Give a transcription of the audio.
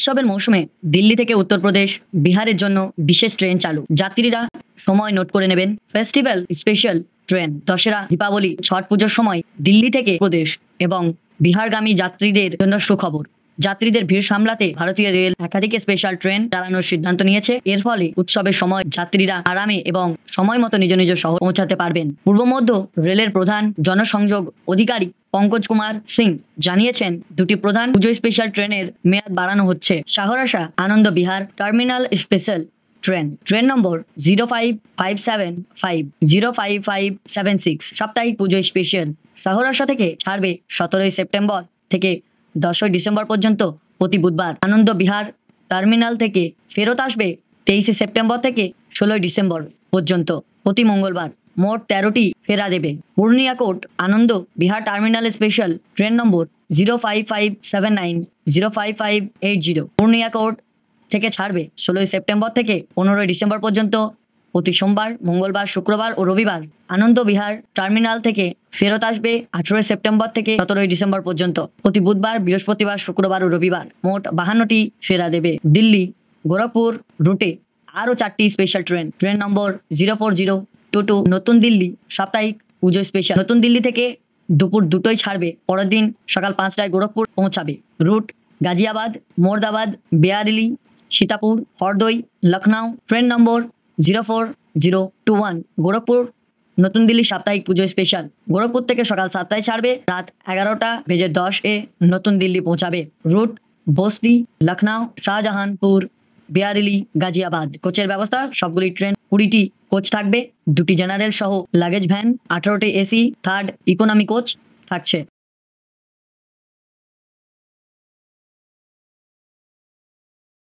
উৎসবের মৌসুমে দিল্লি থেকে উত্তরপ্রদেশ, বিহারের জন্য বিশেষ ট্রেন চালু। যাত্রীরা সময় নোট করে নেবেন। Festival special train Dussehra, Deepavali, Chhath পুজোর সময় দিল্লি থেকে প্রদেশ এবং বিহারগামী যাত্রীদের জন্য সুখবর। যাত্রীদের ভিড় সামলাতে ভারতীয় রেল একাধিক স্পেশাল ট্রেন চালানোর সিদ্ধান্ত নিয়েছে। এর ফলে উৎসবের সময় যাত্রীরা আরামে এবং সময় মতো নিজ নিজ শহর পৌঁছাতে পারবেন। পূর্ব মধ্য রেলের প্রধান জনসংযোগ অধিকারী পঙ্কজ কুমার সিং জানিয়েছেন, দুটি প্রধান পুজো স্পেশাল ট্রেনের মেয়াদ বাড়ানো হচ্ছে। Saharsa Anand Vihar terminal special train number 0557 05576 সাপ্তাহিক পুজো স্পেশাল সাহরাসা থেকে ছাড়বে 17 সেপ্টেম্বর থেকে 10 ডিসেম্বর পর্যন্ত প্রতি বুধবার। আনন্দ বিহার টার্মিনাল থেকে ফেরত আসবে 23 সেপ্টেম্বর থেকে 16 ডিসেম্বর পর্যন্ত প্রতি মঙ্গলবার। মোট 13টি ফেরা দেবে। Purnia court Anand Vihar terminal special train number 05579 05580 Purnia court থেকে ছাড়বে 16 সেপ্টেম্বর থেকে 15 ডিসেম্বর পর্যন্ত প্রতি সোমবার, মঙ্গলবার, শুক্রবার ও রবিবার। আনন্দ বিহার টার্মিনাল থেকে ফেরত আসবে 18 সেপ্টেম্বর থেকে 17 ডিসেম্বর পর্যন্ত প্রতি বুধবার, বৃহস্পতিবার, শুক্রবার ও রবিবার। মোট 52টি ফেরা দেবে। দিল্লি গোরখপুর রুটে আরও 4টি স্পেশাল ট্রেন নম্বর 04022 নতুন দিল্লি সাপ্তাহিক পুজো স্পেশাল নতুন দিল্লি থেকে দুপুর 2টোয় ছাড়বে। পরের দিন সকাল 5টায় গোরখপুর পৌঁছাবে। Route Ghaziabad, Moradabad, Bareilly, Sitapur, Hardoi, Lucknow. Train number 04021 Gorakhpur নতুন দিল্লি সাপ্তাহিক পুজো স্পেশাল গোরখপুর থেকে সকাল 7টায় ছাড়বে। রাত 11:10 নতুন দিল্লি পৌঁছাবে। রুট বস্তি, লখনউ, শাহজাহানপুর, বেয়ারিলি, গাজিয়াবাদ। কোচের ব্যবস্থা সবগুলি ট্রেন 20টি কোচ থাকবে, 2টি জেনারেল সহ লাগেজ ভ্যান, 18টি এসি থার্ড ইকোনমি কোচ থাকছে।